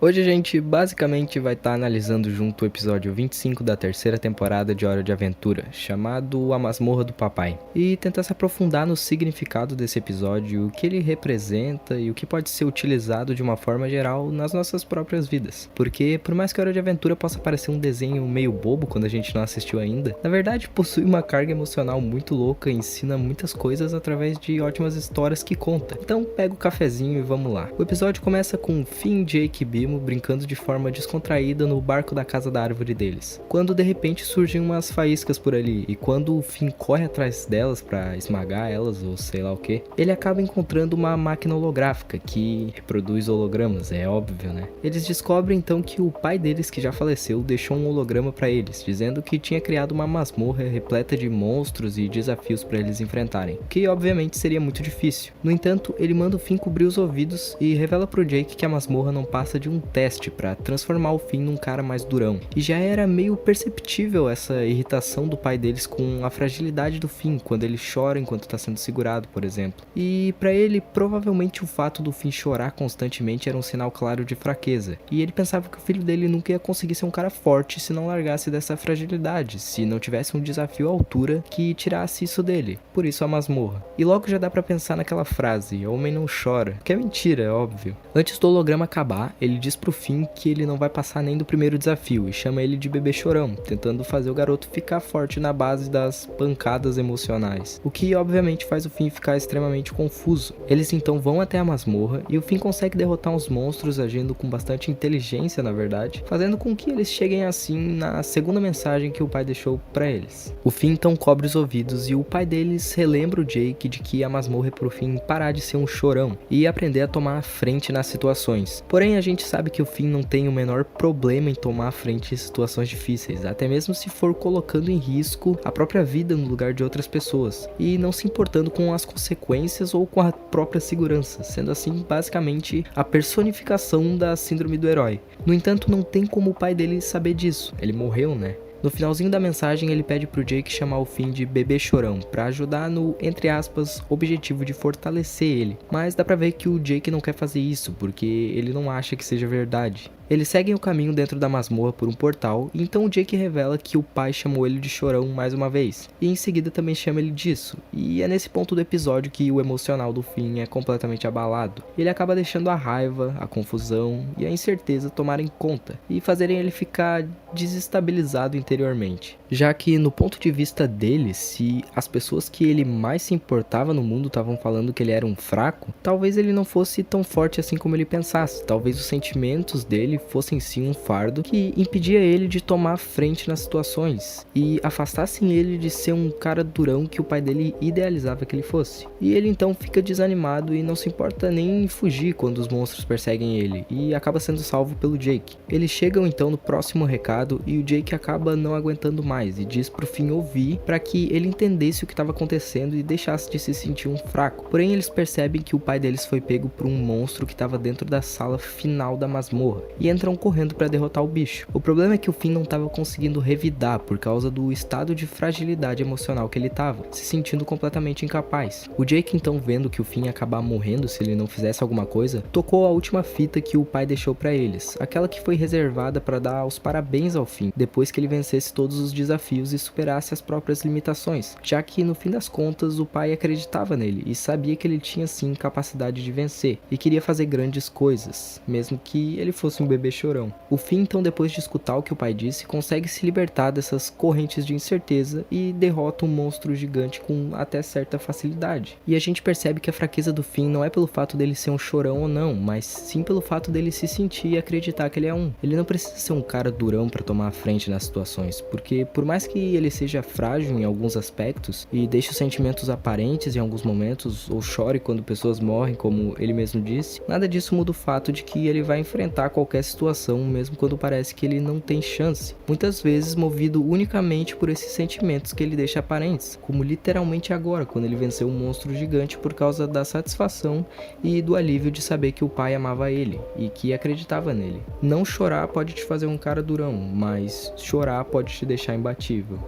Hoje a gente basicamente vai estar analisando junto o episódio 25 da terceira temporada de Hora de Aventura, chamado A Masmorra do Papai, e tentar se aprofundar no significado desse episódio, o que ele representa e o que pode ser utilizado de uma forma geral nas nossas próprias vidas. Porque por mais que Hora de Aventura possa parecer um desenho meio bobo quando a gente não assistiu ainda, na verdade possui uma carga emocional muito louca e ensina muitas coisas através de ótimas histórias que conta. Então pega o cafezinho e vamos lá. O episódio começa com Finn, Jake e Bimo brincando de forma descontraída no barco da casa da árvore deles, quando de repente surgem umas faíscas por ali, e quando o Finn corre atrás delas pra esmagar elas ou sei lá o que, ele acaba encontrando uma máquina holográfica que reproduz hologramas, é óbvio, né? Eles descobrem então que o pai deles, que já faleceu, deixou um holograma pra eles, dizendo que tinha criado uma masmorra repleta de monstros e desafios pra eles enfrentarem, o que obviamente seria muito difícil. No entanto, ele manda o Finn cobrir os ouvidos e revela pro Jake que a masmorra não passa de um teste para transformar o Finn num cara mais durão. E já era meio perceptível essa irritação do pai deles com a fragilidade do Finn quando ele chora enquanto está sendo segurado, por exemplo. E para ele, provavelmente o fato do Finn chorar constantemente era um sinal claro de fraqueza. E ele pensava que o filho dele nunca ia conseguir ser um cara forte se não largasse dessa fragilidade, se não tivesse um desafio à altura que tirasse isso dele. Por isso a masmorra. E logo já dá para pensar naquela frase, homem não chora, que é mentira, é óbvio. Antes do holograma acabar, ele diz pro Finn que ele não vai passar nem do primeiro desafio e chama ele de bebê chorão, tentando fazer o garoto ficar forte na base das pancadas emocionais, o que obviamente faz o Finn ficar extremamente confuso. Eles então vão até a masmorra e o Finn consegue derrotar uns monstros agindo com bastante inteligência, na verdade, fazendo com que eles cheguem assim na segunda mensagem que o pai deixou pra eles. O Finn então cobre os ouvidos e o pai deles relembra o Jake de que a masmorra é pro Finn parar de ser um chorão e aprender a tomar a frente nas situações. Porém, a gente sabe que o Finn não tem o menor problema em tomar a frente em situações difíceis, até mesmo se for colocando em risco a própria vida no lugar de outras pessoas, e não se importando com as consequências ou com a própria segurança, sendo assim basicamente a personificação da síndrome do herói. No entanto, não tem como o pai dele saber disso, ele morreu, né? No finalzinho da mensagem, ele pede pro Jake chamar o Finn de bebê chorão, pra ajudar no, entre aspas, objetivo de fortalecer ele. Mas dá pra ver que o Jake não quer fazer isso, porque ele não acha que seja verdade. Eles seguem o caminho dentro da masmorra por um portal, e então o Jake revela que o pai chamou ele de chorão mais uma vez, e em seguida também chama ele disso, e é nesse ponto do episódio que o emocional do Finn é completamente abalado. Ele acaba deixando a raiva, a confusão e a incerteza tomarem conta, e fazerem ele ficar desestabilizado interiormente. Já que no ponto de vista dele, se as pessoas que ele mais se importava no mundo estavam falando que ele era um fraco, talvez ele não fosse tão forte assim como ele pensasse, talvez os sentimentos dele fossem sim um fardo que impedia ele de tomar frente nas situações e afastassem ele de ser um cara durão que o pai dele idealizava que ele fosse. E ele então fica desanimado e não se importa nem em fugir quando os monstros perseguem ele e acaba sendo salvo pelo Jake. Eles chegam então no próximo recado e o Jake acaba não aguentando mais e diz pro Finn ouvir para que ele entendesse o que estava acontecendo e deixasse de se sentir um fraco. Porém, eles percebem que o pai deles foi pego por um monstro que estava dentro da sala final da masmorra e entram correndo para derrotar o bicho. O problema é que o Finn não estava conseguindo revidar por causa do estado de fragilidade emocional que ele estava, se sentindo completamente incapaz. O Jake então, vendo que o Finn ia acabar morrendo se ele não fizesse alguma coisa, tocou a última fita que o pai deixou para eles, aquela que foi reservada para dar os parabéns ao Finn depois que ele vencesse todos os desafios e superasse as próprias limitações, já que no fim das contas o pai acreditava nele e sabia que ele tinha sim capacidade de vencer e queria fazer grandes coisas, mesmo que ele fosse um bebê chorão. O Finn então, depois de escutar o que o pai disse, consegue se libertar dessas correntes de incerteza e derrota um monstro gigante com até certa facilidade. E a gente percebe que a fraqueza do Finn não é pelo fato dele ser um chorão ou não, mas sim pelo fato dele se sentir e acreditar que ele é um. Ele não precisa ser um cara durão para tomar a frente nas situações, porque por mais que ele seja frágil em alguns aspectos e deixe os sentimentos aparentes em alguns momentos ou chore quando pessoas morrem, como ele mesmo disse, nada disso muda o fato de que ele vai enfrentar qualquer situação mesmo quando parece que ele não tem chance, muitas vezes movido unicamente por esses sentimentos que ele deixa aparentes, como literalmente agora quando ele venceu um monstro gigante por causa da satisfação e do alívio de saber que o pai amava ele e que acreditava nele. Não chorar pode te fazer um cara durão, mas chorar pode te deixar imbatível.